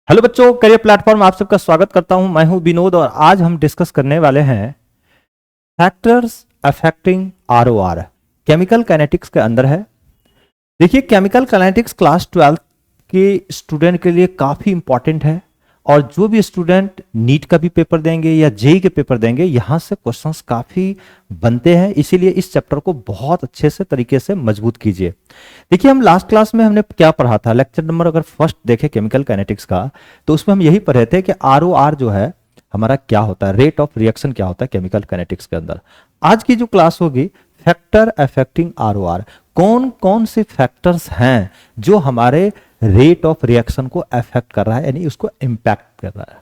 Hello बच्चों, career platform आप सबका स्वागत करता हूं। मैं हूं विनोद और आज हम डिस्कस करने वाले हैं factors affecting ROR. Chemical kinetics के अंदर है। देखिए, केमिकल काइनेटिक्स क्लास 12 के स्टूडेंट के लिए काफी इंपॉर्टेंट है और जो भी स्टूडेंट नीट का भी पेपर देंगे या जेई के पेपर देंगे, यहां से क्वेश्चंस काफी बनते हैं। इसीलिए इस चैप्टर को बहुत अच्छे से तरीके से मजबूत कीजिए। देखिए, हम लास्ट क्लास में हमने क्या पढ़ा था, लेक्चर नंबर अगर फर्स्ट देखे केमिकल काइनेटिक्स का, तो उसमें हम यही पढ़े थे कि आरओआर जो है हमारा क्या होता है, रेट ऑफ रिएक्शन क्या होता है केमिकल काइनेटिक्स के अंदर। आज की जो क्लास होगी, फैक्टर अफेक्टिंग आरओआर, कौन कौन से फैक्टर्स हैं जो हमारे रेट ऑफ रिएक्शन को अफेक्ट कर रहा है, यानी उसको इंपैक्ट कर रहा है।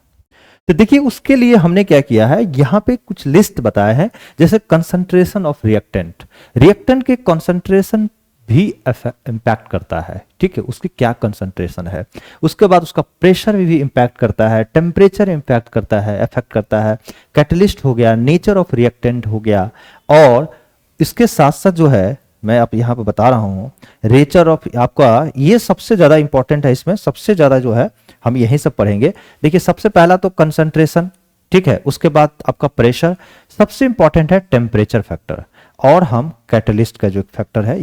तो देखिए, उसके लिए हमने क्या किया है, यहां पे कुछ लिस्ट बताया है। जैसे कंसंट्रेशन ऑफ रिएक्टेंट, रिएक्टेंट के कंसंट्रेशन भी इंपैक्ट करता है। ठीक है, उसकी क्या कंसंट्रेशन है, उसके बाद उसका प्रेशर भी इंपैक्ट करता है, टेम्परेचर इंपैक्ट करता है, इफेक्ट करता है, कैटलिस्ट हो गया, नेचर ऑफ रिएक्टेंट हो गया। और इसके साथ साथ जो है, मैं आप यहाँ पे बता रहा हूँ, नेचर ऑफ आपका ये सबसे ज्यादा इंपॉर्टेंट है। इसमें सबसे ज्यादा जो है हम यही सब पढ़ेंगे। देखिए, सबसे पहला तो कंसंट्रेशन, ठीक है, उसके बाद आपका प्रेशर, सबसे इंपॉर्टेंट है टेम्परेचर फैक्टर, और हम कैटलिस्ट का जो फैक्टर है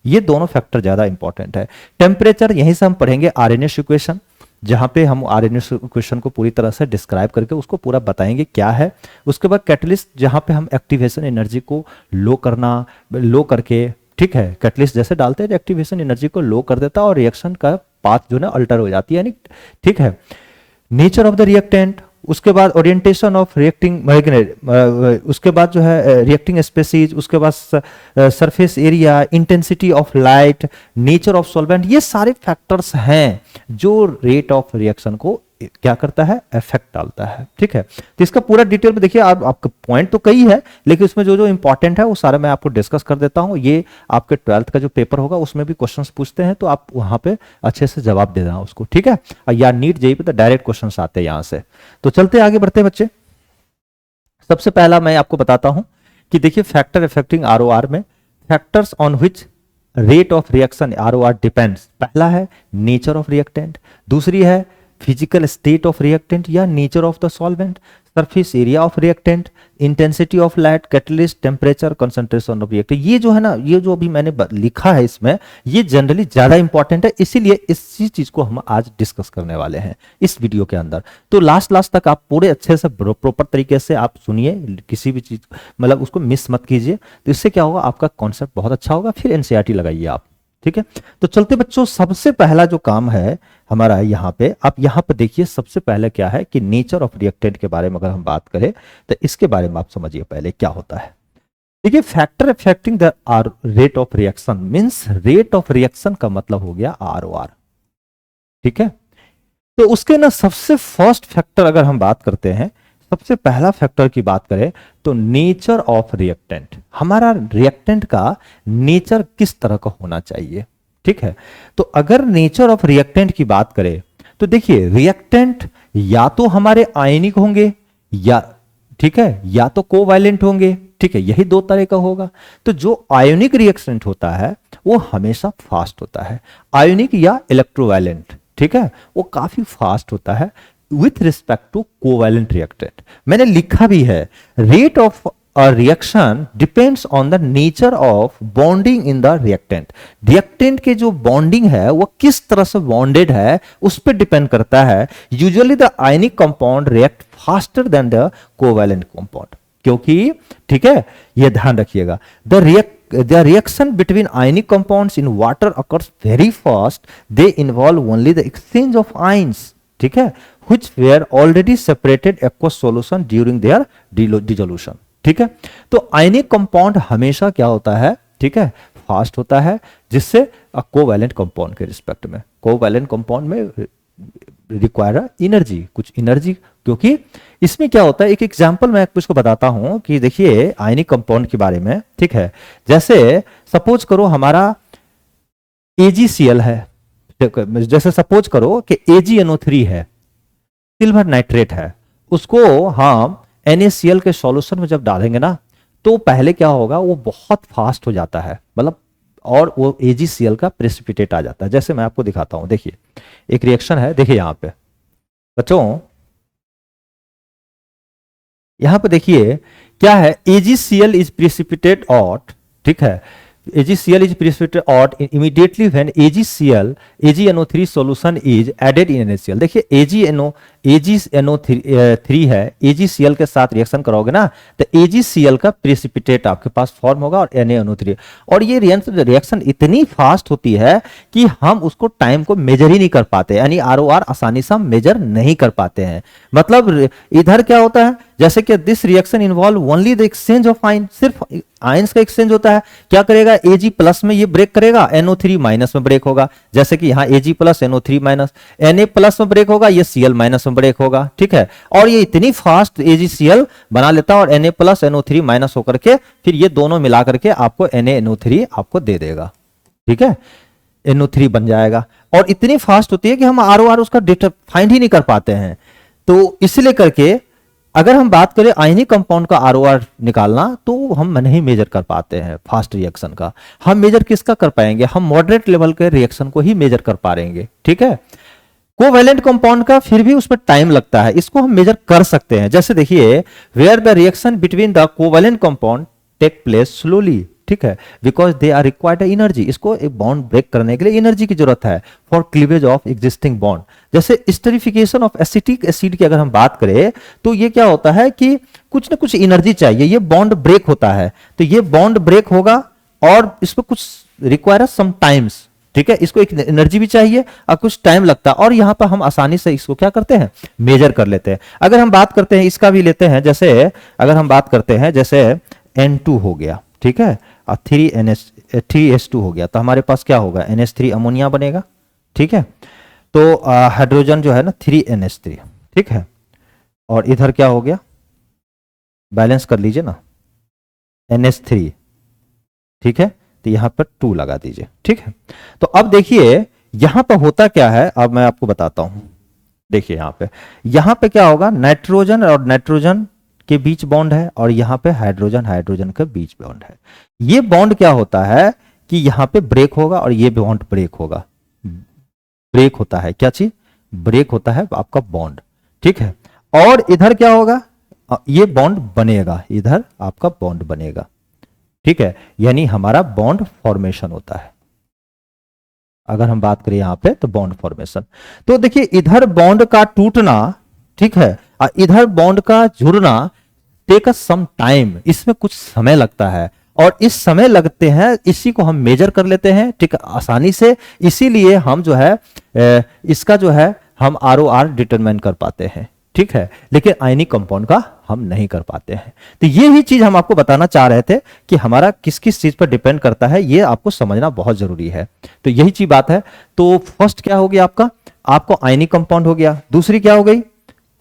ये दोनों फैक्टर ज्यादा इंपॉर्टेंट है। टेम्परेचर यहीं से हम पढ़ेंगे आरएनएस इक्वेशन, जहां पे हम आरएनएस इक्वेशन को पूरी तरह से डिस्क्राइब करके उसको पूरा बताएंगे क्या है। उसके बाद कैटलिस्ट, जहां पे हम एक्टिवेशन एनर्जी को लो करके, ठीक है, कैटलिस्ट जैसे डालते हैं एक्टिवेशन एनर्जी को लो कर देता है और रिएक्शन का पाथ जो है अल्टर हो जाती है, यानी ठीक है। नेचर ऑफ द रिएक्टेंट, उसके बाद ओरिएंटेशन ऑफ रिएक्टिंग मैग्नेट, उसके बाद जो है रिएक्टिंग स्पेसीज, उसके बाद surface area, intensity of light, nature of solvent, ये सारे फैक्टर्स हैं जो रेट ऑफ रिएक्शन को क्या करता है, इफेक्ट डालता है। ठीक है, तो इसका पूरा डिटेल में देखिए, आपका पॉइंट तो कई है, लेकिन उसमें जो जो इंपॉर्टेंट है वो सारा मैं आपको डिस्कस कर देता हूं। ये आपके 12th का जो पेपर होगा उसमें भी क्वेश्चंस पूछते हैं, तो आप वहां पे अच्छे से जवाब दे देना उसको। ठीक है, या नीट जेई पे तो डायरेक्ट क्वेश्चंस आते हैं यहां से। तो चलते आगे बढ़ते हैं बच्चे। सबसे पहला मैं आपको बताता हूं कि देखिए, फैक्टर इफेक्टिंग आरओआर में factors on which rate of reaction ROR depends, पहला है नेचर ऑफ रिएक्टेंट, दूसरी है फिजिकल स्टेट ऑफ रिएक्टेंट या nature of the solvent, surface area of reactant, intensity of light, catalyst, temperature, concentration of reactant. ये जो है ना, ये जो अभी मैंने लिखा है इसमें, ये जनरली ज्यादा इंपॉर्टेंट है, इसीलिए इसी चीज को हम आज डिस्कस करने वाले हैं इस वीडियो के अंदर। तो लास्ट तक आप पूरे अच्छे से प्रॉपर तरीके से आप सुनिए, किसी भी चीज मतलब उसको मिस मत कीजिए। तो इससे क्या होगा, आपका कॉन्सेप्ट बहुत अच्छा होगा। फिर एनसीईआरटी लगाइए आप। ठीक है, तो चलते बच्चों, सबसे पहला जो काम है हमारा यहाँ पे, आप यहाँ पे देखिए, सबसे पहले क्या है कि नेचर ऑफ रिएक्टेंट के बारे में अगर हम बात करें तो इसके बारे में आप समझिए पहले क्या होता है। देखिए, factor affecting the rate of reaction means, rate of reaction का मतलब हो गया आरओआर। ठीक है, तो उसके ना सबसे फर्स्ट फैक्टर अगर हम बात करते हैं, सबसे पहला फैक्टर की बात करें तो नेचर ऑफ रिएक्टेंट, हमारा रिएक्टेंट का नेचर किस तरह का होना चाहिए। ठीक है, तो अगर नेचर ऑफ रिएक्टेंट की बात करें तो देखिए, रिएक्टेंट या तो हमारे आयनिक होंगे, या ठीक है, या तो कोवैलेंट होंगे। ठीक है, यही दो तरह का होगा। तो जो आयोनिक रिएक्टेंट होता है वो हमेशा फास्ट होता है, आयोनिक या इलेक्ट्रोवैलेंट, ठीक है, वो काफी फास्ट होता है with respect to covalent reactant. मैंने लिखा भी है, rate of a reaction depends on the nature of bonding in the reactant। Reactant के जो बॉन्डिंग है वो किस तरह से बॉन्डेड है उस पर डिपेंड करता है। Usually the ionic compound react faster than the covalent compound, क्योंकि ठीक है, ये ध्यान रखिएगा, the reaction between ionic compounds in water occurs very fast। they involve only the exchange of ions, ठीक है, which were already separated aqueous solution during their dissolution। ठीक है, तो आयनिक कंपाउंड हमेशा क्या होता है, ठीक है, फास्ट होता है, जिससे कोवैलेंट कंपाउंड के रिस्पेक्ट में, कोवैलेंट कंपाउंड में रिक्वायर एनर्जी, कुछ एनर्जी, क्योंकि इसमें क्या होता है, एक एग्जांपल मैं आपको बताता हूं कि देखिए आयनिक कंपाउंड के बारे में। ठीक है, जैसे सपोज करो हमारा AgCl है, जैसे सपोज करो कि AgNO3 है, सिल्वर नाइट्रेट है, उसको हम NaCl के सॉल्यूशन में जब डालेंगे ना, तो पहले क्या होगा, वो बहुत फास्ट हो जाता है, मतलब, और वो AgCl का प्रेसिपिटेट आ जाता है। जैसे मैं आपको दिखाता हूं, देखिए एक रिएक्शन है, देखिए यहां पे बच्चों यहां पर देखिए क्या है, AgCl इज प्रिसिपिटेट ऑट, ठीक है, AgCl is precipitated out immediately when AgNO3 solution is added in NaCl। देखिए AgNO3 है, AgCl के साथ रिएक्शन करोगे ना तो AgCl का प्रेसिपिटेट आपके पास फॉर्म होगा और NaNO3, और ये रिएक्शन इतनी फास्ट होती है कि हम उसको टाइम को मेजर ही नहीं कर पाते, यानी ROR आसानी से हम मेजर नहीं कर पाते हैं। मतलब इधर क्या होता है, जैसे कि this reaction involve only the exchange of ion, सिर्फ आयंस का एक्सचेंज होता है। क्या करेगा, Ag प्लस में ये ब्रेक करेगा, NO3 माइनस में ब्रेक होगा, जैसे कि यहाँ Ag plus NO3 minus, Na plus में ब्रेक होगा, ये Cl माइनस में ब्रेक होगा, ठीक है। और ये इतनी फास्ट AgCl बना लेता है और Na प्लस NO3 माइनस होकर के फिर ये दोनों मिला करके आपको NaNO3 आपको दे देगा, ठीक है, NO3 बन जाएगा। और इतनी फास्ट होती है कि हम ROR उसका फाइंड ही नहीं कर पाते हैं। तो इसलिए करके अगर हम बात करें आयनिक कंपाउंड का ROR निकालना तो हम नहीं मेजर कर पाते हैं फास्ट रिएक्शन का। हम मेजर किसका कर पाएंगे, हम मॉडरेट लेवल के रिएक्शन को ही मेजर कर पाएंगे, ठीक है। कोवैलेंट कंपाउंड का फिर भी उसमें टाइम लगता है, इसको हम मेजर कर सकते हैं। जैसे देखिए where the reaction between the covalent compound take place slowly, ठीक है, because they are required energy, इसको एक बॉन्ड ब्रेक करने के लिए एनर्जी की जरूरत है for cleavage of existing bond. जैसे स्टेरिफिकेशन ऑफ एसिटिक एसिड की अगर हम बात करें तो ये क्या होता है कि कुछ ना कुछ एनर्जी चाहिए, ये बॉन्ड ब्रेक होता है, तो ये बॉन्ड ब्रेक होगा और इसमें कुछ रिक्वायर सम टाइम्स, ठीक है, इसको एक एनर्जी भी चाहिए और कुछ टाइम लगता है, और यहां पर हम आसानी से इसको क्या करते हैं, मेजर कर लेते हैं। अगर हम बात करते हैं इसका भी लेते हैं, जैसे अगर हम बात करते हैं जैसे N2 हो गया, ठीक है, और 3H2 हो गया, तो हमारे पास क्या होगा, NH3 अमोनिया बनेगा, ठीक है। तो हाइड्रोजन जो है ना 3NH3, ठीक है, और इधर क्या हो गया, बैलेंस कर लीजिए ना, NH3, ठीक है, तो यहां पर 2 लगा दीजिए, ठीक है। तो अब देखिए यहां पर होता क्या है, अब मैं आपको बताता हूं। देखिए यहां पे क्या होगा, नाइट्रोजन और नाइट्रोजन के बीच बॉन्ड है और यहां पे हाइड्रोजन हाइड्रोजन के बीच बॉन्ड है। ये बॉन्ड क्या होता है कि यहां पे ब्रेक होगा और ये बॉन्ड ब्रेक होगा, ब्रेक होता है, क्या चीज, ब्रेक होता है आपका बॉन्ड, ठीक है। और इधर क्या होगा, ये बॉन्ड बनेगा, इधर आपका बॉन्ड बनेगा, ठीक है, यानी हमारा बॉन्ड फॉर्मेशन होता है। अगर हम बात करें यहां पे तो बॉन्ड फॉर्मेशन, तो देखिए इधर बॉन्ड का टूटना, ठीक है, और इधर बॉन्ड का जुड़ना टेक अस सम टाइम, इसमें कुछ समय लगता है और इस समय लगते हैं, इसी को हम मेजर कर लेते हैं, ठीक, आसानी से। इसीलिए हम जो है इसका जो है हम ROR डिटरमाइन कर पाते हैं, ठीक है, लेकिन आयनिक कंपाउंड का हम नहीं कर पाते हैं। तो ये ही चीज हम आपको बताना चाह रहे थे कि हमारा किस किस चीज पर डिपेंड करता है, ये आपको समझना बहुत जरूरी है। तो यही चीज बात है। तो फर्स्ट क्या हो गया आपको आयनिक कंपाउंड हो गया, दूसरी क्या हो गई,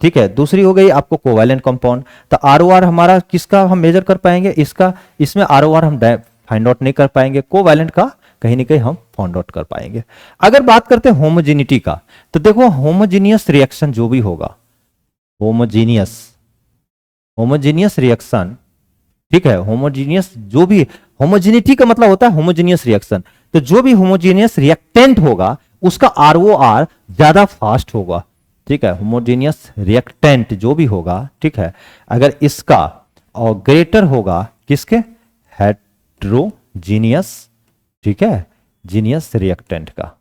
ठीक है, दूसरी हो गई आपको कोवैलेंट कंपाउंड। तो ROR हमारा किसका हम मेजर कर पाएंगे, इसका, इसमें ROR हम फाइंड आउट नहीं कर पाएंगे, कोवैलेंट का कहीं ना कहीं हम फाइंड आउट कर पाएंगे। अगर बात करते हैं होमोजेनिटी का, तो देखो होमोजीनियस रिएक्शन जो भी होगा, होमोजीनियस रिएक्शन, ठीक है, होमोजीनियस जो भी, होमोजेनिटी का मतलब होता है होमोजीनियस रिएक्शन, तो जो भी होमोजीनियस रिएक्टेंट होगा उसका ROR ज्यादा फास्ट होगा, ठीक है, होमोजीनियस रिएक्टेंट जो भी होगा, ठीक है, अगर इसका और ग्रेटर होगा किसके, हेट्रोजीनियस, ठीक है, जीनियस रिएक्टेंट का।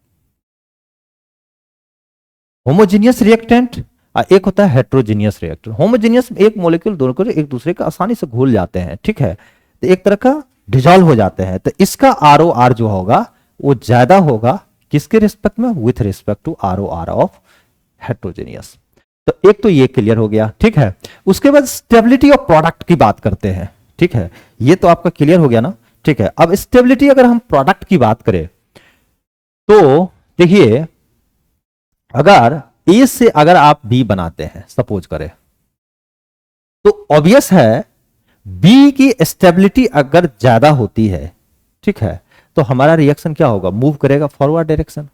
होमोजीनियस रिएक्टेंट एक होता है हेट्रोजीनियस रिएक्टेंट। होमोजीनियस एक मॉलिक्यूल दोनों को एक दूसरे का आसानी से घुल जाते हैं, ठीक है, तो एक तरह का डिजॉल्व हो जाते हैं, तो इसका ROR जो होगा वो ज्यादा होगा किसके रिस्पेक्ट में, with respect to ROR of heterogeneous. तो एक तो ये क्लियर हो गया, ठीक है। उसके बाद स्टेबिलिटी ऑफ प्रोडक्ट की बात करते हैं, ठीक है, ये तो आपका क्लियर हो गया ना, ठीक है। अब स्टेबिलिटी अगर हम प्रोडक्ट की बात करें तो देखिए अगर ए से अगर आप बी बनाते हैं सपोज करें, तो ऑब्वियस है बी की स्टेबिलिटी अगर ज्यादा होती है, ठीक है, तो हमारा रिएक्शन क्या होगा, मूव करेगा फॉरवर्ड डायरेक्शन,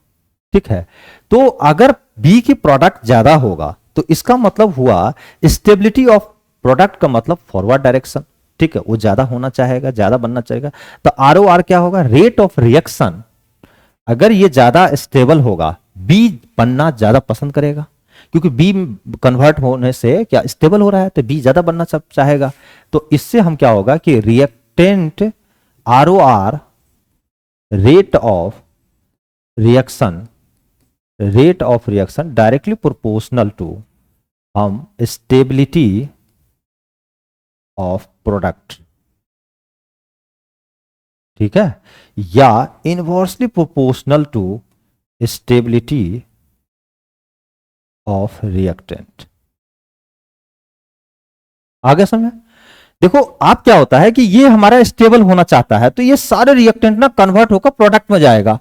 ठीक है। तो अगर बी की प्रोडक्ट ज्यादा होगा तो इसका मतलब हुआ स्टेबिलिटी ऑफ प्रोडक्ट का मतलब फॉरवर्ड डायरेक्शन, ठीक है, वो ज्यादा होना चाहेगा, ज्यादा बनना चाहेगा। तो ROR क्या होगा, रेट ऑफ रिएक्शन, अगर ये ज्यादा स्टेबल होगा बी बनना ज्यादा पसंद करेगा, क्योंकि बी कन्वर्ट होने से क्या स्टेबल हो रहा है, तो बी ज्यादा बनना चाहेगा। तो इससे हम क्या होगा कि reactant ROR rate of reaction directly proportional to हम स्टेबिलिटी ऑफ प्रोडक्ट, ठीक है, या inversely proportional to stability of reactant. आगे समझे? देखो आप क्या होता है कि ये हमारा स्टेबल होना चाहता है, तो ये सारे रिएक्टेंट ना कन्वर्ट होकर प्रोडक्ट में जाएगा,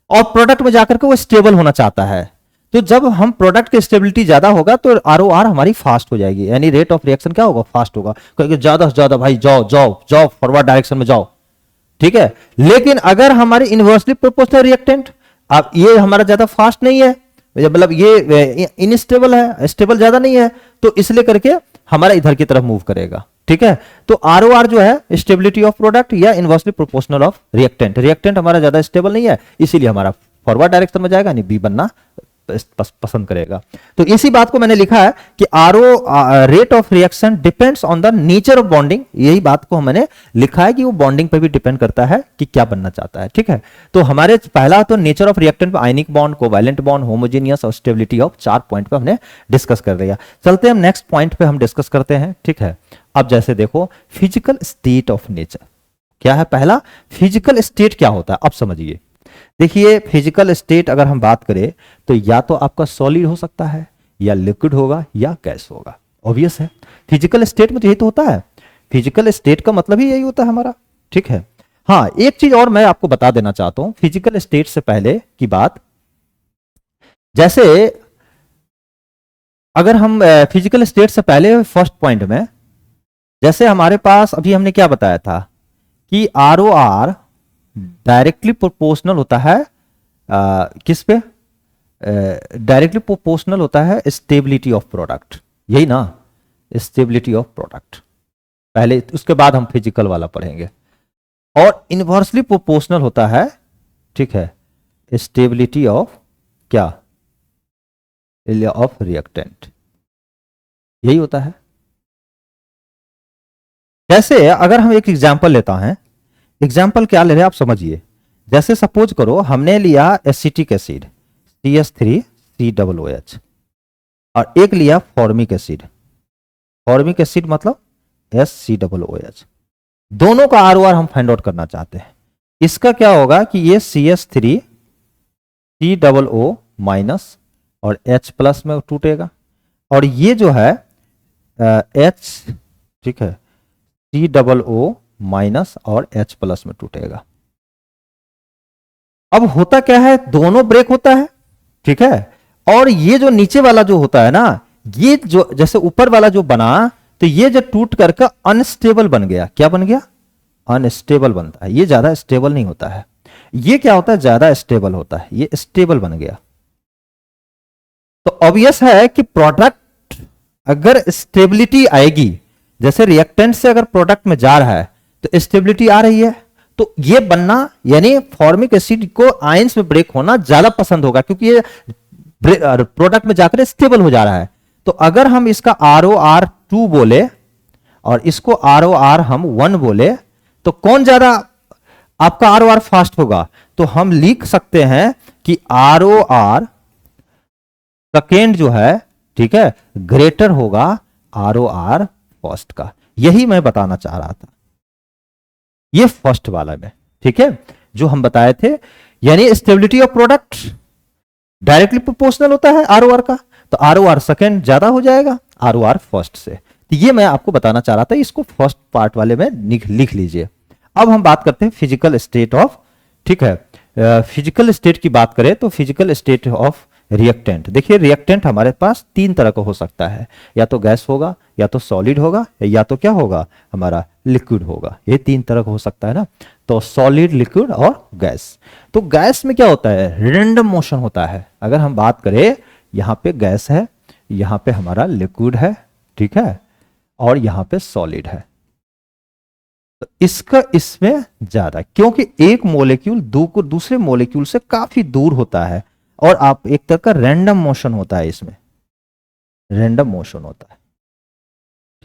और प्रोडक्ट में जाकर के वो स्टेबल होना चाहता है। तो जब हम प्रोडक्ट की स्टेबिलिटी ज्यादा होगा तो ROR हमारी फास्ट हो जाएगी, यानी रेट ऑफ रिएक्शन क्या होगा, फास्ट होगा, क्योंकि ज्यादा से ज्यादा भाई जाओ जाओ जाओ फॉरवर्ड डायरेक्शन में जाओ, ठीक है। लेकिन अगर हमारी इनवर्सली प्रोपोर्शनल रिएक्टेंट, अब ये हमारा ज्यादा फास्ट नहीं है, मतलब ये इनस्टेबल है, स्टेबल ज्यादा नहीं है, तो इसलिए करके हमारा इधर की तरफ मूव करेगा, ठीक है। तो ROR जो है स्टेबिलिटी ऑफ प्रोडक्ट या इनवर्सली प्रोपोर्शनल ऑफ रिएक्टेंट हमारा ज्यादा स्टेबल नहीं है, इसीलिए हमारा फॉरवर्ड डायरेक्शन में जाएगा, यानी बी बनना पसंद करेगा। तो इसी बात को मैंने लिखा है कि rate of reaction depends on the nature of bonding, यही बात को मैंने लिखा है कि वो बॉन्डिंग पे भी डिपेंड करता है कि क्या बनना चाहता है, ठीक है। तो हमारे पहला तो नेचर ऑफ रिएक्टेंट पे ionic bond, covalent bond, homogeneous और स्टेबिलिटी ऑफ 4 पॉइंट पे हमने डिस्कस कर लिया। चलते हम नेक्स्ट पॉइंट पे हम डिस्कस करते हैं, ठीक है। अब जैसे देखो फिजिकल स्टेट ऑफ नेचर क्या है, पहला फिजिकल स्टेट क्या होता है, अब समझिए। देखिए फिजिकल स्टेट अगर हम बात करें तो या तो आपका सॉलिड हो सकता है, या लिक्विड होगा, या गैस होगा, ऑब्वियस है। फिजिकल स्टेट में तो यही तो होता है, फिजिकल स्टेट का मतलब ही यही होता है हमारा, ठीक है। हाँ एक चीज और मैं आपको बता देना चाहता हूं फिजिकल स्टेट से पहले की बात, जैसे अगर हम फिजिकल स्टेट से पहले फर्स्ट पॉइंट में, जैसे हमारे पास अभी हमने क्या बताया था कि ROR डायरेक्टली प्रोपोर्शनल होता है किस पे, डायरेक्टली प्रोपोर्शनल होता है स्टेबिलिटी ऑफ प्रोडक्ट, यही ना, स्टेबिलिटी ऑफ प्रोडक्ट पहले, उसके बाद हम फिजिकल वाला पढ़ेंगे। और इनवर्सली प्रोपोर्शनल होता है, ठीक है, स्टेबिलिटी ऑफ क्या, ऑफ रिएक्टेंट, यही होता है। जैसे अगर हम एक एग्जांपल लेता है, एग्जाम्पल क्या ले रहे हैं आप समझिए। जैसे सपोज करो हमने लिया एसिटिक एसिड CH3COOH और एक लिया फॉर्मिक एसिड मतलब SCOOH, दोनों का ROR हम फाइंड आउट करना चाहते हैं। इसका क्या होगा कि ये CH3COO माइनस और H+ में टूटेगा, और ये जो है H, ठीक है, COO माइनस और H+ में टूटेगा। अब होता क्या है, दोनों ब्रेक होता है, ठीक है, और ये जो नीचे वाला जो होता है ना, ये जो जैसे ऊपर वाला जो बना, तो ये जो टूट करके अनस्टेबल बन गया, क्या बन गया, अनस्टेबल बनता है, ये ज्यादा स्टेबल नहीं होता है। ये क्या होता है, ज्यादा स्टेबल होता है, ये स्टेबल बन गया। तो ऑब्वियस है कि प्रोडक्ट अगर स्टेबिलिटी आएगी, जैसे रिएक्टेंट से अगर प्रोडक्ट में जा रहा है तो स्टेबिलिटी आ रही है, तो ये बनना, यानी फॉर्मिक एसिड को आयंस में ब्रेक होना ज्यादा पसंद होगा, क्योंकि ये प्रोडक्ट में जाकर स्टेबल हो जा रहा है। तो अगर हम इसका ROR 2 बोले और इसको ROR हम 1 बोले, तो कौन ज्यादा आपका ROR फास्ट होगा, तो हम लिख सकते हैं कि ROR सेकेंड जो है, ठीक है, ग्रेटर होगा ROR फर्स्ट का। यही मैं बताना चाह रहा था, ये फर्स्ट वाला में, ठीक है, जो हम बताए थे, यानी stability of product directly proportional होता है ROR का, तो ROR सेकेंड ज्यादा हो जाएगा ROR फर्स्ट से। तो ये मैं आपको बताना चाह रहा था, इसको फर्स्ट पार्ट वाले में लिख लीजिए। अब हम बात करते हैं फिजिकल स्टेट ऑफ, ठीक है, फिजिकल स्टेट की बात करें तो फिजिकल स्टेट ऑफ रिएक्टेंट। देखिए रिएक्टेंट हमारे पास 3 तरह का हो सकता है, या तो गैस होगा, या तो सॉलिड होगा, या तो क्या होगा, हमारा लिक्विड होगा। ये 3 तरह का हो सकता है ना, तो सॉलिड, लिक्विड और गैस। तो गैस में क्या होता है, रैंडम मोशन होता है। अगर हम बात करें, यहां पे गैस है, यहां पे हमारा लिक्विड है, ठीक है, और यहां पे सॉलिड है, तो इसका इसमें ज्यादा, क्योंकि एक मोलेक्यूल दूसरे मोलेक्यूल से काफी दूर होता है, और आप एक तरह का रैंडम मोशन होता है इसमें, रैंडम मोशन होता है,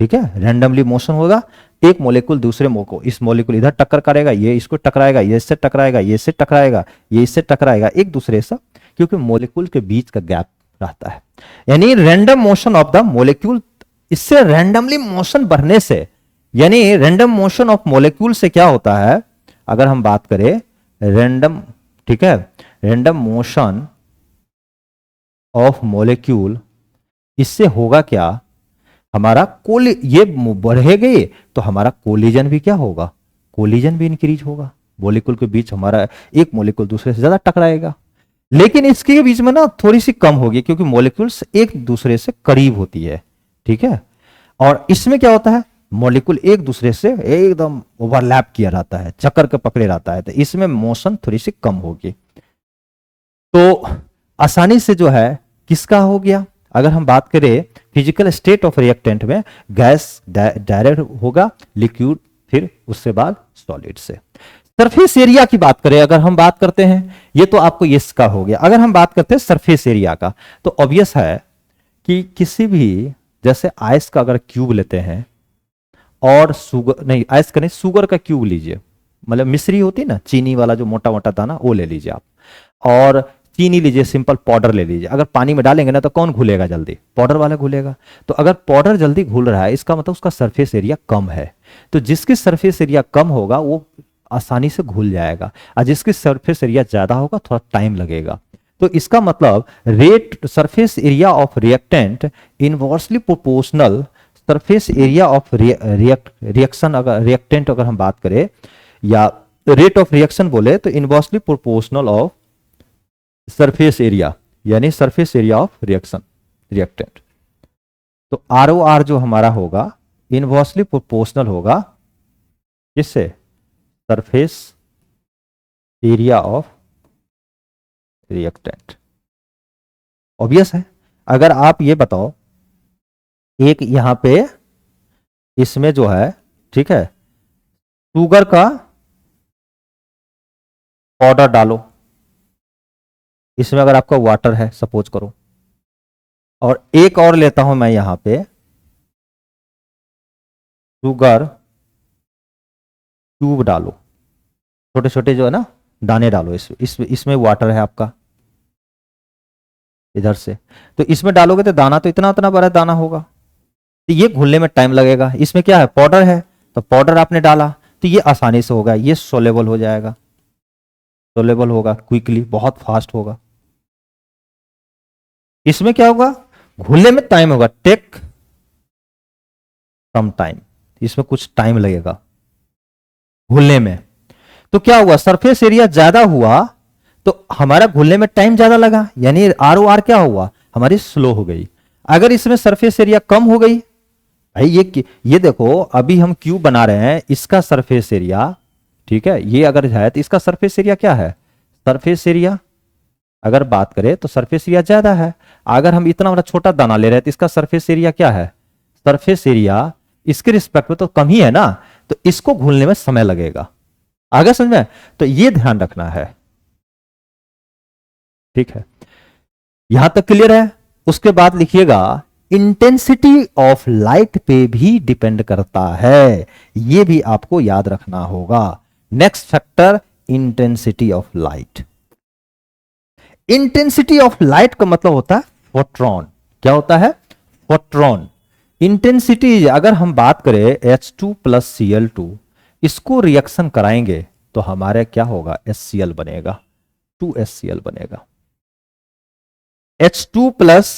ठीक है। रैंडमली मोशन होगा, एक मॉलिक्यूल दूसरे को, इस मॉलिक्यूल इधर टक्कर करेगा, ये इसको टकराएगा, ये इससे टकराएगा, ये इससे टकराएगा, ये इससे टकराएगा, एक दूसरे से, क्योंकि मॉलिक्यूल के बीच का गैप रहता है। यानी random motion of the molecule, इससे रैंडमली मोशन बढ़ने से, यानी रैंडम मोशन ऑफ मॉलिक्यूल से क्या होता है, अगर हम बात करें रैंडम, ठीक है, रैंडम मोशन ऑफ मॉलिक्यूल, इससे होगा क्या, हमारा ये बढ़ेगी तो हमारा कोलिजन भी क्या होगा, कोलिजन भी इंक्रीज होगा, मॉलिक्यूल के बीच हमारा एक मॉलिक्यूल दूसरे से ज्यादा टकराएगा। लेकिन इसके बीच में ना थोड़ी सी कम होगी, क्योंकि मॉलिक्यूल्स एक दूसरे से करीब होती है, ठीक है। और इसमें क्या होता है, मॉलिक्यूल एक दूसरे से एकदम ओवरलैप किया रहता है, चक्कर के पकड़े रहता है, तो इसमें मोशन थोड़ी सी कम होगी। तो आसानी से जो है किसका हो गया, अगर हम बात करें फिजिकल स्टेट ऑफ रिएक्टेंट में गैस डायरेक्ट होगा, लिक्विड फिर उससे बाद सॉलिड से। सरफेस एरिया की बात करें, अगर हम बात करते हैं, ये तो आपको इसका हो गया। अगर हम बात करते हैं सरफेस एरिया का, तो ऑब्वियस है कि किसी भी, जैसे आइस का अगर क्यूब लेते हैं और सुगर, नहीं आइस का नहीं, सुगर का क्यूब लीजिए, मतलब मिश्री होती है ना, चीनी वाला जो मोटा मोटा दाना, वो ले लीजिए आप, और चीनी लीजिए, सिंपल पाउडर ले लीजिए। अगर पानी में डालेंगे ना तो कौन घुलेगा जल्दी, पाउडर वाला घुलेगा। तो अगर पाउडर जल्दी घुल रहा है, इसका मतलब उसका सरफेस एरिया कम है। तो जिसकी सरफेस एरिया कम होगा वो आसानी से घुल जाएगा, और जिसकी सरफेस एरिया ज्यादा होगा थोड़ा टाइम लगेगा। तो इसका मतलब rate surface area of reactant inversely proportional surface area of reaction, अगर रिएक्टेंट अगर हम बात करें या रेट ऑफ रिएक्शन बोले तो inversely proportional of surface area, यानी surface area of reaction reactant. तो ROR जो हमारा होगा इनवर्सली प्रोपोर्शनल होगा किससे, surface area of reactant. Obvious है। अगर आप ये बताओ, एक यहां पे इसमें जो है, ठीक है, शुगर का पाउडर डालो, इसमें अगर आपका वाटर है सपोज करो, और एक और लेता हूं मैं यहां पे शुगर क्यूब डालो, छोटे छोटे जो है ना दाने डालो, इसमें वाटर है आपका इधर से, तो इसमें डालोगे तो दाना तो इतना इतना बड़ा दाना होगा, तो ये घुलने में टाइम लगेगा। इसमें क्या है, पाउडर है, तो पाउडर आपने डाला तो ये आसानी से होगा, ये सोलेबल हो जाएगा, सोलेबल होगा क्विकली, बहुत फास्ट होगा। इसमें क्या होगा, घुलने में टाइम होगा, टेक सम टाइम, इसमें कुछ टाइम लगेगा घुलने में। तो क्या हुआ, सरफेस एरिया ज्यादा हुआ तो हमारा घुलने में टाइम ज्यादा लगा, यानी ROR क्या हुआ, हमारी स्लो हो गई। अगर इसमें सरफेस एरिया कम हो गई, भाई ये देखो, अभी हम क्यूब बना रहे हैं, इसका सरफेस एरिया, ठीक है, ये अगर है तो इसका सरफेस एरिया क्या है, सरफेस एरिया अगर बात करें तो सरफेस एरिया ज्यादा है। अगर हम इतना बड़ा छोटा दाना ले रहे हैं तो इसका सरफेस एरिया क्या है, सरफेस एरिया इसके रिस्पेक्ट में तो कम ही है ना, तो इसको घुलने में समय लगेगा। आगे समझ में, तो ये ध्यान रखना है, ठीक है, यहां तक क्लियर है। उसके बाद लिखिएगा इंटेंसिटी ऑफ लाइट पे भी डिपेंड करता है, ये भी आपको याद रखना होगा। Next factor, intensity of light. Intensity of light का मतलब होता है फोटोन। क्या होता है, फोटोन। इंटेंसिटी, अगर हम बात करें H2 प्लस Cl2, इसको रिएक्शन कराएंगे तो हमारे क्या होगा, HCl बनेगा, 2HCl बनेगा। H2 प्लस,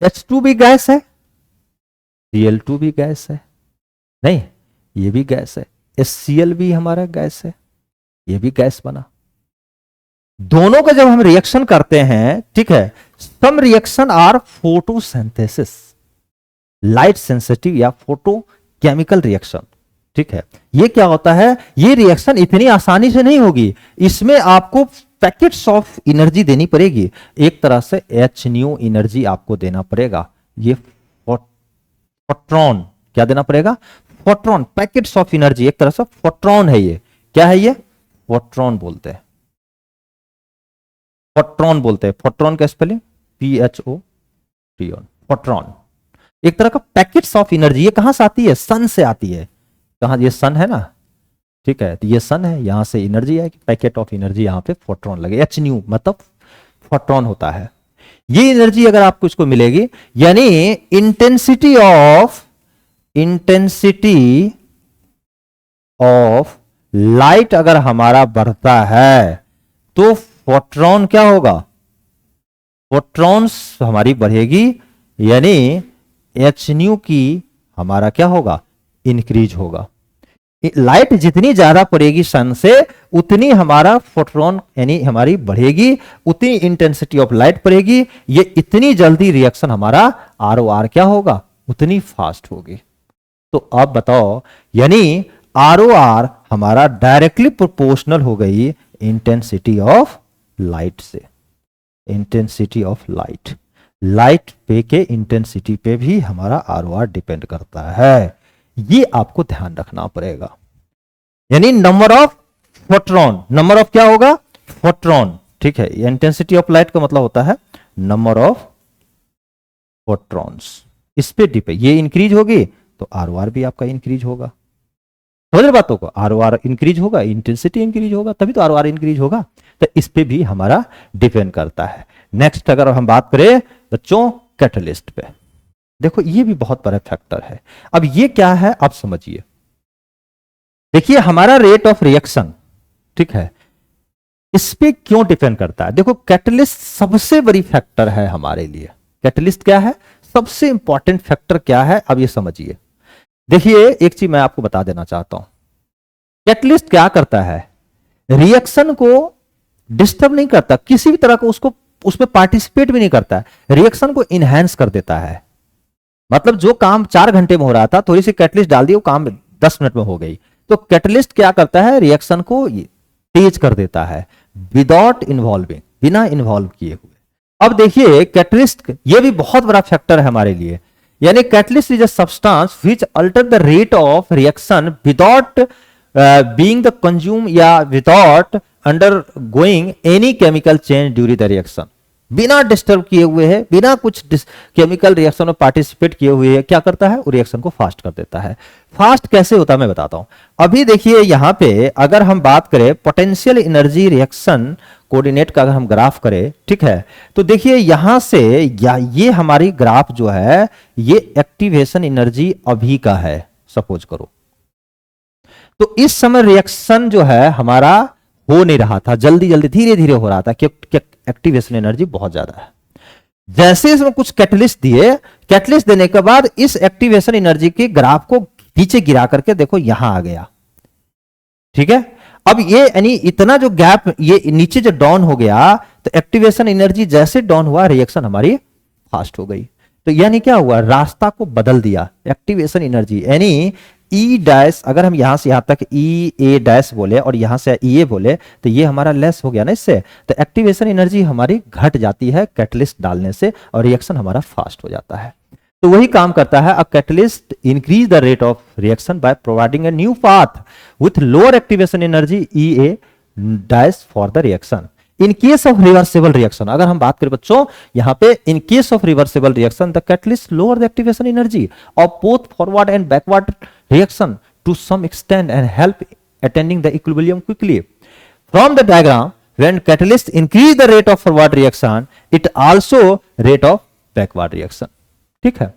H2 भी गैस है, Cl2 भी गैस है, नहीं ये भी गैस है, HCl भी हमारा गैस है, ये भी गैस बना। दोनों का जब हम रिएक्शन करते हैं, ठीक है, some reaction are photosynthesis, light sensitive या फोटो केमिकल रिएक्शन, ठीक है। ये क्या होता है, ये रिएक्शन इतनी आसानी से नहीं होगी, इसमें आपको पैकेट्स ऑफ एनर्जी देनी पड़ेगी, एक तरह से hν एनर्जी आपको देना पड़ेगा। ये फोटोन, क्या देना पड़ेगा, फोटोन, पैकेट्स ऑफ एनर्जी, एक तरह से फोटोन है। ये क्या है, ये फोटोन बोलते हैं, फोटोन बोलते हैं। फोटोन का स्पेलिंग PHOTON। फोटोन, एक तरह का पैकेट्स ऑफ एनर्जी। ये कहां से आती है? सन से आती है। कहां? ये सन है ना, ठीक है, तो ये सन है, यहां से एनर्जी है, पैकेट ऑफ एनर्जी, यहां पे फोटोन लगे, एच न्यू मतलब फोटोन होता है। ये एनर्जी अगर आपको इसको मिलेगी, यानी इंटेंसिटी ऑफ लाइट अगर हमारा बढ़ता है तो फोटोन क्या होगा? फोटॉन्स हमारी बढ़ेगी, यानी एच न्यू की हमारा क्या होगा? इंक्रीज होगा। लाइट जितनी ज्यादा पड़ेगी सन से उतनी हमारा फोटोन यानी हमारी बढ़ेगी, उतनी इंटेंसिटी ऑफ लाइट पड़ेगी, ये इतनी जल्दी रिएक्शन हमारा ROR क्या होगा? उतनी फास्ट होगी। तो अब बताओ, यानी ROR हमारा डायरेक्टली प्रोपोर्शनल हो गई इंटेंसिटी ऑफ लाइट से। इंटेंसिटी ऑफ लाइट पे के इंटेंसिटी पे भी हमारा ROR डिपेंड करता है, ये आपको ध्यान रखना पड़ेगा। यानी number of photon, number of क्या होगा? फोटोन, ठीक है। इंटेंसिटी ऑफ लाइट का मतलब होता है नंबर ऑफ फोटॉन्स, इस पे डिपेंड, ये इंक्रीज होगी तो ROR भी आपका इंक्रीज होगा। समझ रहे बातों को? ROR इंक्रीज होगा, इंटेंसिटी इंक्रीज होगा, तभी तो ROR इंक्रीज होगा। तो इस पे भी हमारा डिपेंड करता है। नेक्स्ट अगर हम बात करें बच्चों कैटलिस्ट पे, देखो ये भी बहुत बड़ा फैक्टर है। अब ये क्या है आप समझिए। देखिए हमारा रेट ऑफ रिएक्शन, ठीक है, इस पे क्यों डिपेंड करता है? देखो कैटलिस्ट सबसे बड़ी फैक्टर है हमारे लिए। कैटलिस्ट क्या है? सबसे इंपॉर्टेंट फैक्टर क्या है? अब ये समझिए। देखिए एक चीज मैं आपको बता देना चाहता हूं, कैटलिस्ट क्या करता है? रिएक्शन को डिस्टर्ब नहीं करता, किसी भी तरह को उसको उसमें पार्टिसिपेट भी नहीं करता, रिएक्शन को इनहैंस कर देता है। मतलब जो काम 4 घंटे में हो रहा था, थोड़ी सी कैटलिस्ट डाल दी, वो काम 10 मिनट में हो गई। तो कैटलिस्ट क्या करता है? रिएक्शन को तेज कर देता है विदाउट इन्वॉल्विंग, बिना इन्वॉल्व किए हुए। अब देखिए कैटलिस्ट ये भी बहुत बड़ा फैक्टर है हमारे लिए। यानी catalyst is a substance which alter the rate of reaction without being the consume या without undergoing any chemical change during the reaction. बिना डिस्टर्ब किए हुए है, बिना कुछ केमिकल रिएक्शन में पार्टिसिपेट किए हुए है, क्या करता है? वो रिएक्शन को फास्ट कर देता है। फास्ट कैसे होता है मैं बताता हूं। अभी देखिए यहां पे अगर हम बात करें पोटेंशियल एनर्जी रिएक्शन कोऑर्डिनेट का, अगर हम ग्राफ करें, ठीक है, तो देखिए यहां से ये हमारी ग्राफ जो है ये एक्टिवेशन एनर्जी अभी का है सपोज करो। तो इस समय रिएक्शन जो है हमारा हो नहीं रहा था, जल्दी जल्दी धीरे धीरे हो रहा था क्योंकि एक्टिवेशन एनर्जी बहुत ज्यादा है। जैसे इसमें कुछ कैटलिस्ट दिए, कैटलिस्ट देने के बाद इस एक्टिवेशन एनर्जी के ग्राफ को नीचे गिरा करके देखो यहां आ गया, ठीक है। अब ये यानी इतना जो गैप ये नीचे जो डाउन हो गया, तो एक्टिवेशन एनर्जी जैसे डाउन हुआ रिएक्शन हमारी फास्ट हो गई। तो यानी क्या हुआ? रास्ता को बदल दिया एक्टिवेशन एनर्जी। यानी ई डैश, अगर हम यहां से यहां तक ई ए डैश बोले और यहां से ई ए बोले तो ये हमारा लेस हो गया ना इससे, तो एक्टिवेशन एनर्जी हमारी घट जाती है कैटलिस्ट डालने से और रिएक्शन हमारा फास्ट हो जाता है। तो वही काम करता है। A catalyst increase the rate of reaction by providing a new path with lower activation energy E A dash for the reaction. In case of reversible reaction, अगर हम बात करें बच्चों यहां पे, in case of reversible reaction the catalyst lower the activation energy of both forward and backward reaction to some extent and help attaining the equilibrium quickly. From the diagram, when catalyst increase the rate of forward reaction, it also rate of backward reaction. ठीक है।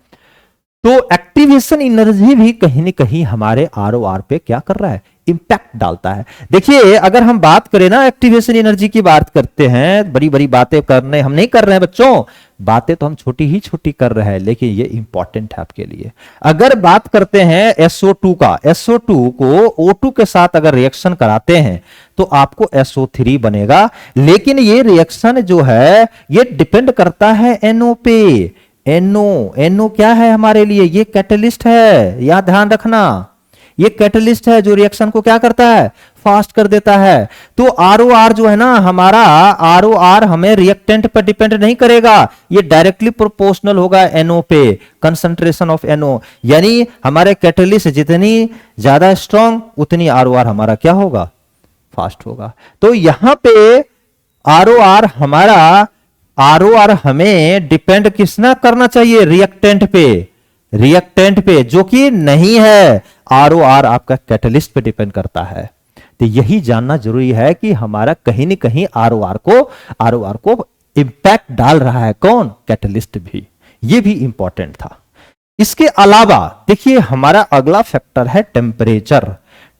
तो activation energy भी कहीं ना कहीं हमारे ROR पे क्या कर रहा है? इंपैक्ट डालता है। देखिए अगर हम बात करें ना, एक्टिवेशन एनर्जी की बात करते हैं, बड़ी बड़ी बातें करने हम नहीं कर रहे हैं बच्चों, बातें तो हम छोटी ही छोटी कर रहे हैं, लेकिन ये इंपॉर्टेंट है आपके लिए। अगर बात करते हैं SO2 का, SO2 को O2 के साथ अगर रिएक्शन कराते हैं तो आपको SO3 बनेगा, लेकिन ये रिएक्शन जो है ये डिपेंड करता है NO पे। NO क्या है हमारे लिए? ये कैटलिस्ट है, यह ध्यान रखना, ये कैटलिस्ट है जो रिएक्शन को क्या करता है? फास्ट कर देता है। तो ROR जो है ना हमारा, ROR हमें रिएक्टेंट पर डिपेंड नहीं करेगा, ये डायरेक्टली प्रोपोर्शनल होगा NO पे, कंसंट्रेशन ऑफ NO। यानी हमारे कैटलिस्ट जितनी ज्यादा स्ट्रॉन्ग उतनी ROR हमारा क्या होगा? फास्ट होगा। तो यहां पे ROR हमारा ROR हमें डिपेंड किसना करना चाहिए, रिएक्टेंट पे, रिएक्टेंट पे, जो कि नहीं है। ROR आपका कैटलिस्ट पे डिपेंड करता है। तो यही जानना जरूरी है कि हमारा कहीं न कहीं ROR को इंपैक्ट डाल रहा है कौन, कैटलिस्ट भी। ये भी इंपॉर्टेंट था। इसके अलावा देखिए हमारा अगला फैक्टर है टेम्परेचर।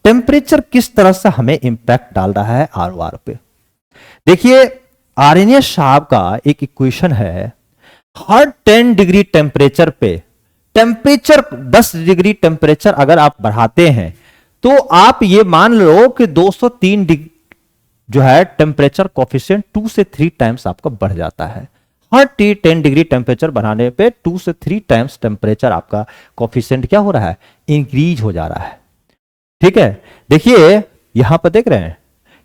टेम्परेचर किस तरह से हमें इंपैक्ट डाल रहा है ROR पे। देखिए आर्यनियस साहब का एक इक्वेशन है, हर 10 डिग्री टेम्परेचर पे, टेम्परेचर 10 डिग्री टेम्परेचर अगर आप बढ़ाते हैं तो आप ये मान लो कि 203 डिग्री जो है टेम्परेचर कोफिशिएंट 2 से 3 टाइम्स आपका बढ़ जाता है। हर 10 डिग्री टेम्परेचर बढ़ाने पे 2 से 3 टाइम्स टेम्परेचर आपका कोफिशिएंट क्या हो रहा है, इंक्रीज हो जा रहा है। ठीक है, देखिए यहां पर देख रहे हैं,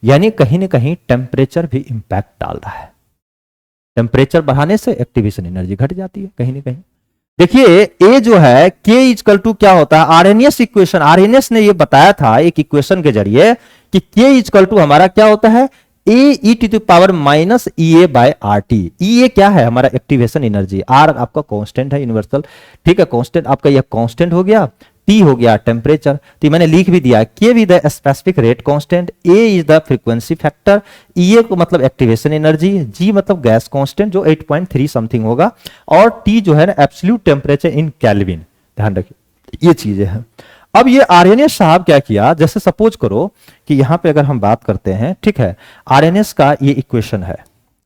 यानी कहीं ना कहीं टेम्परेचर भी इंपैक्ट डाल रहा है। टेम्परेचर बढ़ाने से एक्टिवेशन एनर्जी घट जाती है कहीं ना कहीं। देखिए ए जो है K इक्वल टू क्या होता है, आर्यनियस इक्वेशन, आर्यनियस ने ये बताया था एक इक्वेशन के जरिए कि K इक्वल टू हमारा क्या होता है, e to the power minus EA by RT। EA क्या है, हमारा एक्टिवेशन एनर्जी, R आपका कांस्टेंट है यूनिवर्सल, ठीक है, कांस्टेंट आपका यह कांस्टेंट हो गया, T हो गया टेम्परेचर, तो मैंने लिख भी दिया K with the specific rate constant, A is the frequency factor, EA को मतलब एक्टिवेशन एनर्जी, G मतलब गैस कांस्टेंट जो 8.3 समथिंग होगा, और T जो है ना एब्सोल्यूट टेम्परेचर इन केल्विन। ध्यान रखिए ये चीजें हैं। अब ये आर्यनियस साहब क्या किया, जैसे सपोज करो कि यहां पे अगर हम बात करते हैं, ठीक है, आर्यनियस का ये इक्वेशन है,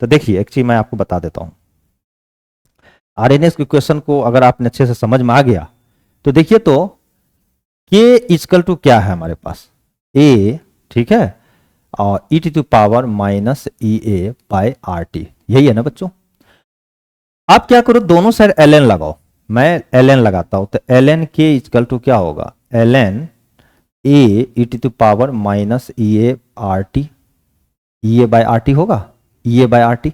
तो देखिए एक चीज मैं आपको बता देता हूं। आर्यनियस इक्वेशन को अगर आपने अच्छे से समझ में आ गया तो देखिए तो K इक्वल टू क्या है हमारे पास, A, ठीक है, और e to the power minus EA by RT, यही है ना बच्चों। आप क्या करो, दोनों साइड ln लगाओ, मैं ln लगाता हूं, तो ln K इक्वल टू क्या होगा, ln A e to the power minus EA RT, EA by RT होगा, EA बाय RT।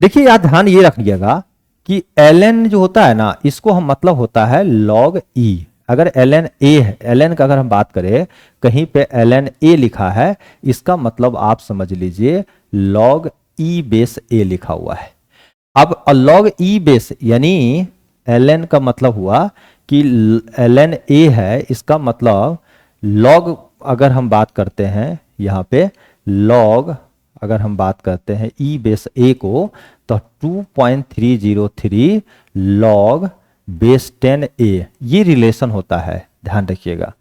देखिए यार ध्यान ये रखिएगा कि ln जो होता है ना, इसको हम मतलब होता है log E। अगर ln A है, ln का अगर हम बात करें, कहीं पे ln A लिखा है, इसका मतलब आप समझ लीजिए log E बेस A लिखा हुआ है। अब log E बेस यानी ln का मतलब हुआ कि ln A है, इसका मतलब log अगर हम बात करते हैं यहां पे log अगर हम बात करते हैं E बेस A को, तो 2.303 log बेस 10A, ये रिलेशन होता है, ध्यान रखिएगा।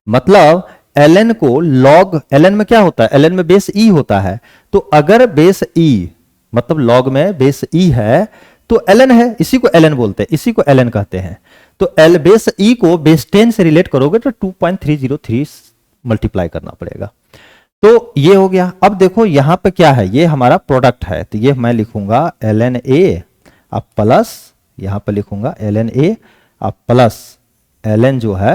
मतलब ln को log, ln में क्या होता है, ln में बेस E होता है, तो अगर बेस E मतलब log में बेस E है तो ln है, इसी को ln बोलते हैं, इसी को ln कहते हैं। तो l बेस E को बेस 10 से रिलेट करोगे तो 2.303 मल्टीप्लाई करना पड़ेगा। तो ये हो गया। अब देखो यहां पे क्या है, ये हमारा प्रोडक्ट है, तो ये मैं लिखूंगा ln A अब प्लस, यहां पे लिखूंगा ln A अब प्लस ln जो है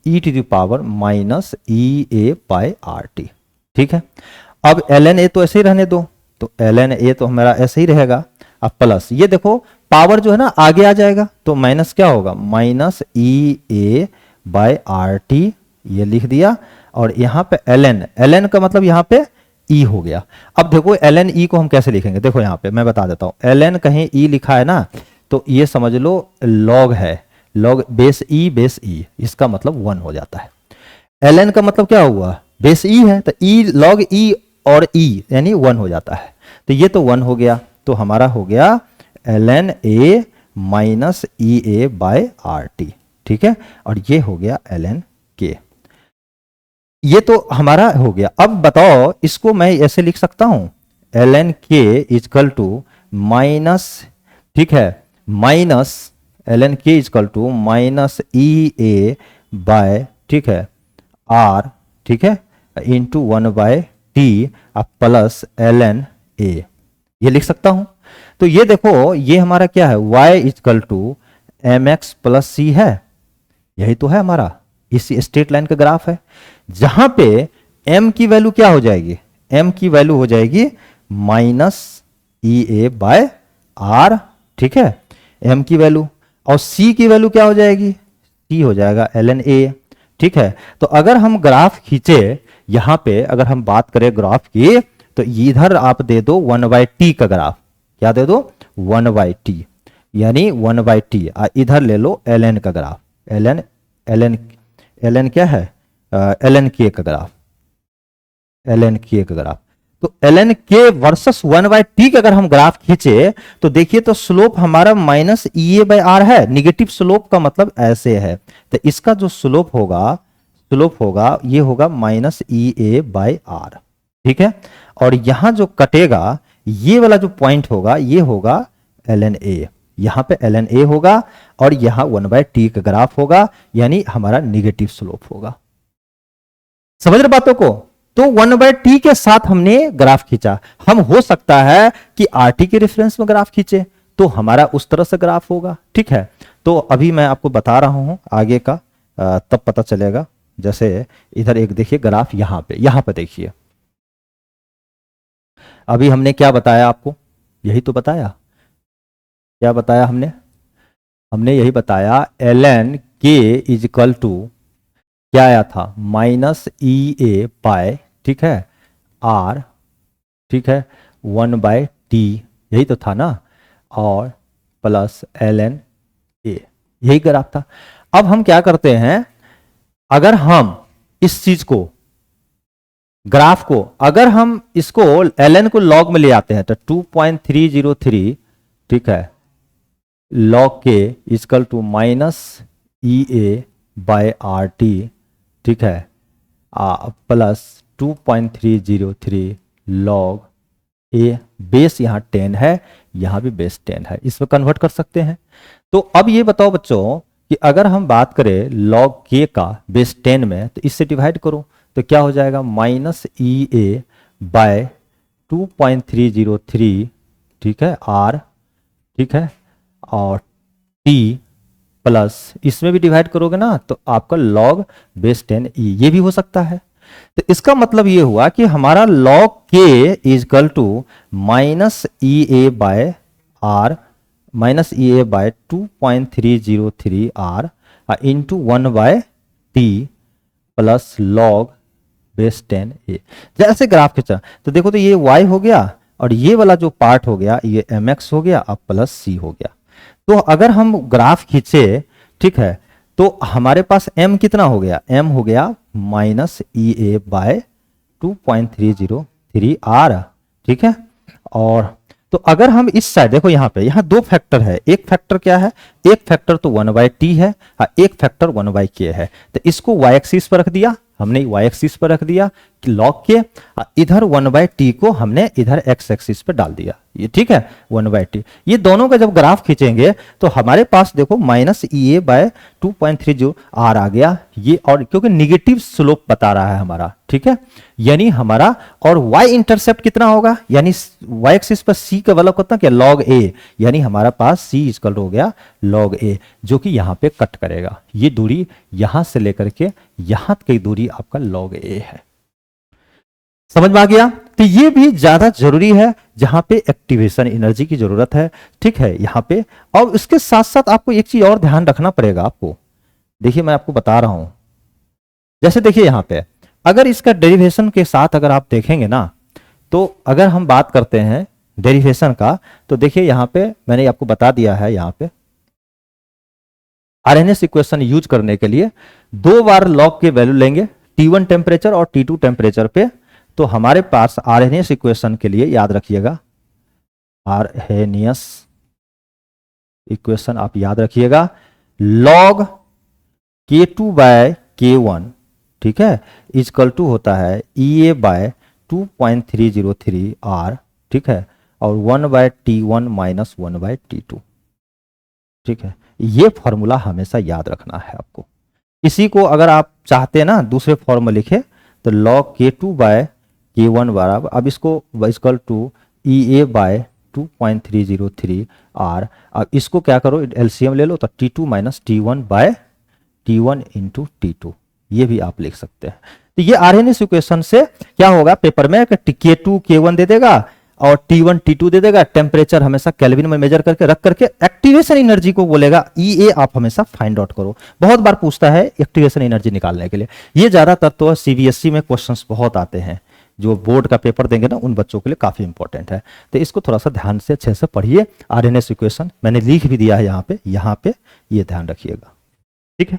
e to the power minus EA by RT, ठीक है। अब ln A तो ऐसे ही रहने दो, तो ln A तो हमारा ऐसे ही रहेगा, अब प्लस ये देखो पावर जो है ना आगे आ जाएगा, तो माइनस क्या होगा, माइनस EA बाय RT, ये लिख दिया। और यहां पे ln का मतलब यहां पे E हो गया। अब देखो ln E को हम कैसे लिखेंगे, देखो यहां पे मैं बता देता हूं, ln कहीं E लिखा है ना, तो ये समझ लो log है, log बेस E, इसका मतलब 1 हो जाता है। ln का मतलब क्या हुआ, बेस E है, तो E log E और E यानी 1 हो जाता है, तो ये तो 1 हो गया, तो हमारा हो गया ln A minus EA by RT, ठीक है, और ये हो गया ln K, ये तो हमारा हो गया। अब बताओ इसको मैं ऐसे लिख सकता हूं, ln K equal to minus, ठीक है, minus ln K equal to minus EA by, ठीक है, R, ठीक है, इंटू 1 बाय T अब प्लस ln A, ये लिख सकता हूं। तो ये देखो ये हमारा क्या है, y equal to mx plus c है, यही तो है हमारा, इसी स्ट्रेट लाइन का ग्राफ है, जहां पे m की वैल्यू क्या हो जाएगी, m की वैल्यू हो जाएगी माइनस EA बाय R, ठीक है, m की वैल्यू, और c की वैल्यू क्या हो जाएगी, c हो जाएगा ln A, ठीक है। तो अगर हम ग्राफ खींचे, यहां पे अगर हम बात करें ग्राफ की, तो इधर आप दे दो 1 बाय T का ग्राफ, क्या दे दो 1/t, यानी 1/t। इधर ले लो ln का ग्राफ, ln क्या है, ln k का ग्राफ, ln k का ग्राफ। तो ln k वर्सेस 1/t का अगर हम ग्राफ खींचे तो देखिए तो स्लोप हमारा -EA/r है। निगेटिव स्लोप का मतलब ऐसे है, तो इसका जो स्लोप होगा ये होगा -EA/r, ठीक है। और यहां जो कटेगा ये वाला जो पॉइंट होगा ये होगा ln a, यहां पे ln a होगा और यहां 1/t का ग्राफ होगा, यानी हमारा निगेटिव स्लोप होगा। समझ रहे बातों को? तो 1/t के साथ हमने ग्राफ खींचा। हम हो सकता है कि RT के रेफरेंस में ग्राफ खींचे तो हमारा उस तरह से ग्राफ होगा, ठीक है। तो अभी मैं आपको बता रहा हूं आगे का, तब पता चलेगा। जैसे इधर एक देखिए ग्राफ, यहां पे देखिए, अभी हमने क्या बताया आपको, यही तो बताया। क्या बताया हमने यही बताया ln k is equal to क्या आया था -EA/, ठीक है, r, ठीक है, 1/t, यही तो था ना, और प्लस ln a, यही ग्राफ था। अब हम क्या करते हैं, अगर हम इस चीज को, ग्राफ को, अगर हम इसको ln को लॉग में ले आते हैं तो 2.303, ठीक है, log k equal to -EA/RT, ठीक है, प्लस 2.303 log a, बेस यहां 10 है, यहां भी बेस 10 है, इसमें कन्वर्ट कर सकते हैं। तो अब ये बताओ बच्चों कि अगर हम बात करें log k का बेस 10 में, तो इससे डिवाइड करो तो क्या हो जाएगा -EA/2.303, ठीक है, r, ठीक है, और t प्लस इसमें भी डिवाइड करोगे ना तो आपका log बेस 10e, ये भी हो सकता है। तो इसका मतलब ये हुआ कि हमारा log k equal to -EA/r, -EA/2.303r into 1/t plus log base 10a। जैसे ग्राफ खींचा तो देखो तो ये y हो गया और ये वाला जो पार्ट हो गया ये mx हो गया, अब प्लस c हो गया। तो अगर हम ग्राफ खींचे, ठीक है, तो हमारे पास m कितना हो गया, m हो गया -EA/2.303r, ठीक है। और तो अगर हम इस साइड देखो, यहाँ दो फैक्टर है, एक फैक्टर क्या है, एक फैक्टर तो 1/t है, एक फैक्टर 1/k है। तो इसको y एक्सिस पर रख दिया हमने, y एक्सिस पर रख दिया log के, इधर 1/t को हमने इधर x एक्सिस पर डाल दिया, ये ठीक है 1/t। ये दोनों का जब ग्राफ खींचेंगे तो हमारे पास देखो -EA/2.30 r आ गया ये, और क्योंकि निगेटिव स्लोप बता रहा है हमारा, ठीक है, यानी हमारा, और y इंटरसेप्ट कितना होगा, यानी y एक्सिस पर c का वाला कितना क्या log a, यानी हमारा पास c इक्वल हो गया log a, जो कि यहां पे कट करेगा। ये दूरी यहां से लेकर के यहां की दूरी आपका log a है। समझ में आ गया? तो ये भी ज्यादा जरूरी है जहां पे एक्टिवेशन एनर्जी की जरूरत है, ठीक है, यहां पे। और उसके साथ साथ आपको एक चीज और ध्यान रखना पड़ेगा आपको, देखिए मैं आपको बता रहा हूं, जैसे देखिए यहां पे अगर इसका डेरिवेशन के साथ अगर आप देखेंगे ना, तो अगर हम बात करते हैं डेरिवेशन का, तो देखिए यहां पे मैंने आपको बता दिया है, यहां पे आरएनएस इक्वेशन यूज करने के लिए 2 बार लॉग के वैल्यू लेंगे, T1 टेम्परेचर और T2 टेम्परेचर पे। तो हमारे पास आरएनएस इक्वेशन के लिए याद रखिएगा, आरएनएस इक्वेशन आप याद रखिएगा, log K2/K1, ठीक है, इजकल टू होता है EA/2.303r, ठीक है, और 1/T1 माइनस 1/T2, ठीक है। ये फॉर्मूला हमेशा याद रखना है आपको। इसी को अगर आप चाहते हैं ना दूसरे फॉर्म में लिखे तो log K2/K1 बराबर, अब इसको इक्वल टू EA/2.303r, अब इसको क्या करो एलसीएम ले लो तो T2 minus T1 into T2, ये भी आप लिख सकते हैं। तो ये आरएनएस इक्वेशन से क्या होगा पेपर में कि K2 K1 दे देगा और T1 T2 दे देगा, टेम्परेचर हमेशा केल्विन में मेजर करके रख करके एक्टिवेशन एनर्जी को बोलेगा EA आप हमेशा फाइंड आउट करो। बहुत बार पूछता है एक्टिवेशन एनर्जी निकालने के लिए, ये ज्यादातर तो सीबीएसई में क्वेश्चंस बहुत आते हैं, जो बोर्ड का पेपर देंगे ना उन बच्चों के लिए काफी इंपॉर्टेंट है। तो इसको थोड़ा सा ध्यान से अच्छे से पढ़िए। आरएनएस इक्वेशन मैंने लिख भी दिया है यहाँ पे ये ध्यान रखिएगा, ठीक है।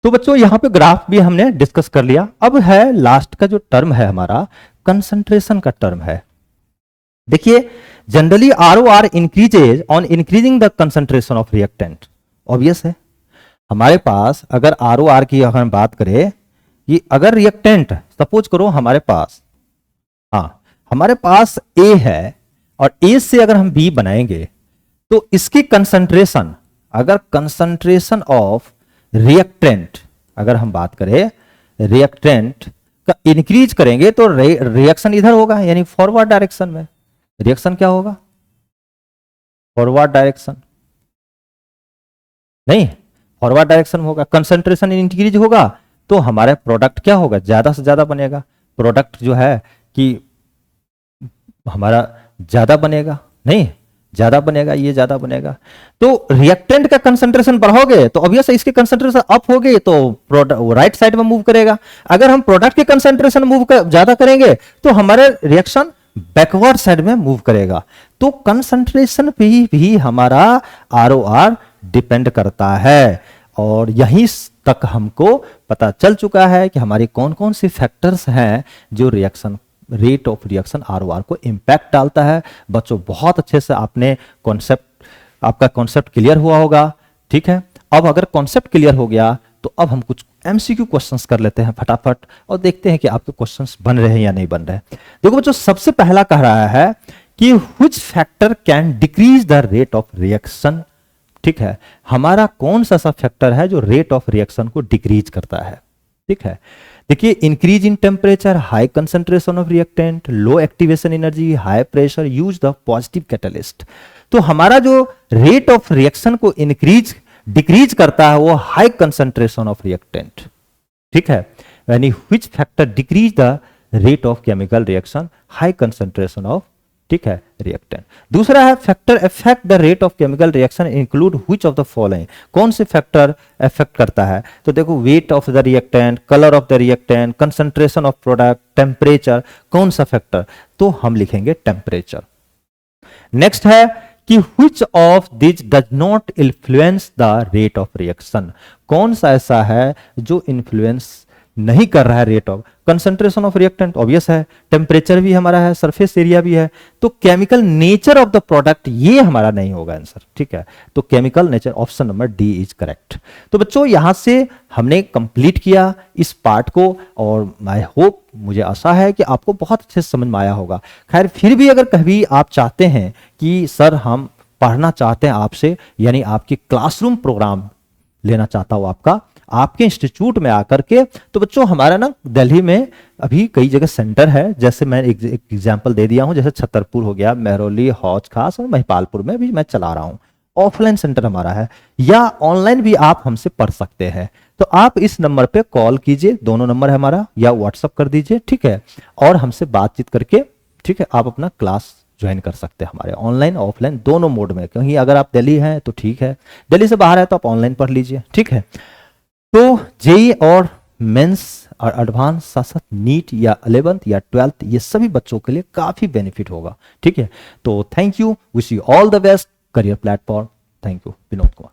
तो बच्चों यहाँ पे ग्राफ भी हमने डिस्कस कर लिया। अब है लास्ट का जो टर्म है हमारा कंसंट्रेशन का टर्म है। देखिए generally ROR increases on increasing the concentration of reactant. Obvious है, हमारे पास अगर ROR की अगर हम बात करें कि अगर रिएक्टेंट सपोज करो हमारे पास, हाँ हमारे पास A है और A से अगर हम B बनाएंगे तो इसकी कंसंट्रेशन, अगर कंसंट्रेशन ऑफ रिएक्टेंट अगर हम बात करें रिएक्टेंट का इंक्रीज करेंगे तो रिएक्शन इधर होगा, यानी फॉरवर्ड डायरेक्शन में। रिएक्शन क्या होगा? फॉरवर्ड डायरेक्शन नहीं, फॉरवर्ड डायरेक्शन होगा। कंसंट्रेशन इंक्रीज होगा तो हमारा प्रोडक्ट क्या होगा? ज्यादा से ज्यादा बनेगा। प्रोडक्ट जो है कि हमारा ज्यादा बनेगा, नहीं ज्यादा बनेगा, ये ज्यादा बनेगा। तो रिएक्टेंट का कंसंट्रेशन बढ़ाओगे तो ऑब्वियस इसके कंसंट्रेशन अप हो गई तो प्रोडक्ट राइट साइड में मूव करेगा। अगर हम प्रोडक्ट के कंसंट्रेशन मूव ज्यादा करेंगे तो हमारे रिएक्शन बैकवर्ड साइड में मूव करेगा। तो कंसंट्रेशन पे भी हमारा ROR डिपेंड करता है। और यहीं तक हमको पता चल चुका है कि हमारी कौन कौन सी फैक्टर्स हैं जो reaction rate of reaction ROR को इंपैक्ट डालता है। बच्चों बहुत अच्छे से आपने आपका कॉन्सेप्ट क्लियर हुआ होगा, ठीक है। अब अगर कॉन्सेप्ट क्लियर हो गया तो अब हम कुछ MCQ क्वेश्चंस कर लेते हैं फटाफट और देखते हैं कि आपके क्वेश्चंस बन रहे हैं या नहीं बन रहे। देखो बच्चों सबसे पहला कह रहा है कि which factor can decrease the rate of reaction, ठीक है। हमारा कौन सा फैक्टर है जो रेट ऑफ रिएक्शन को डिक्रीज करता है, ठीक है। देखिए increase in temperature, high concentration of reactant, low activation energy, high pressure, use the positive catalyst. तो हमारा जो रेट ऑफ रिएक्शन को डिक्रीज करता है वो हाई कंसंट्रेशन ऑफ रिएक्टेंट, ठीक है। यानी which factor decrease the rate of chemical reaction, high concentration of, ठीक है, रिएक्टेंट। दूसरा है factor affect the rate of chemical reaction include which of the following. कौन से फैक्टर अफेक्ट करता है? तो देखो weight of the reactant, colour of the reactant, concentration of product, temperature, कौन सा फैक्टर? तो हम लिखेंगे टेम्परेचर। नेक्स्ट है कि which of these does not influence the rate of reaction। कौन सा ऐसा है जो इन्फ्लुएंस नहीं कर रहा है rate of concentration of reactant? Obvious है, टेम्परेचर भी हमारा है, सरफेस एरिया भी है। तो chemical nature of the product ये हमारा नहीं होगा आंसर, ठीक है। तो chemical nature option number D is correct. तो बच्चों यहां से हमने कंप्लीट किया इस पार्ट को और आई होप, मुझे आशा है कि आपको बहुत अच्छे से समझ में आया होगा। खैर फिर भी अगर कभी आप चाहते हैं कि सर हम पढ़ना चाहते हैं आपसे, यानी आपकी क्लासरूम प्रोग्राम लेना चाहता हूं आपके इंस्टीट्यूट में आकर के, तो बच्चों हमारा ना दिल्ली में अभी कई जगह सेंटर है। जैसे मैं एक एग्जांपल दे दिया हूं, जैसे छतरपुर हो गया, महरौली, हौज खास और महिपालपुर में भी मैं चला रहा हूं। ऑफलाइन सेंटर हमारा है, या ऑनलाइन भी आप हमसे पढ़ सकते हैं। तो आप इस नंबर पे कॉल कीजिए, दोनों नंबर है हमारा, या व्हाट्सअप कर दीजिए, ठीक है। और हमसे बातचीत करके, ठीक है, आप अपना क्लास ज्वाइन कर सकते हैं हमारे ऑनलाइन ऑफलाइन दोनों मोड में। क्योंकि अगर आप दिल्ली हैं तो ठीक है, दिल्ली से बाहर है तो आप ऑनलाइन पढ़ लीजिए, ठीक है। तो जेई और मेंस और एडवांस साथ साथ नीट या 11th या 12th ये सभी बच्चों के लिए काफी बेनिफिट होगा, ठीक है। तो thank you, wish you all the best, career platform. Thank you, Vinod Kumar.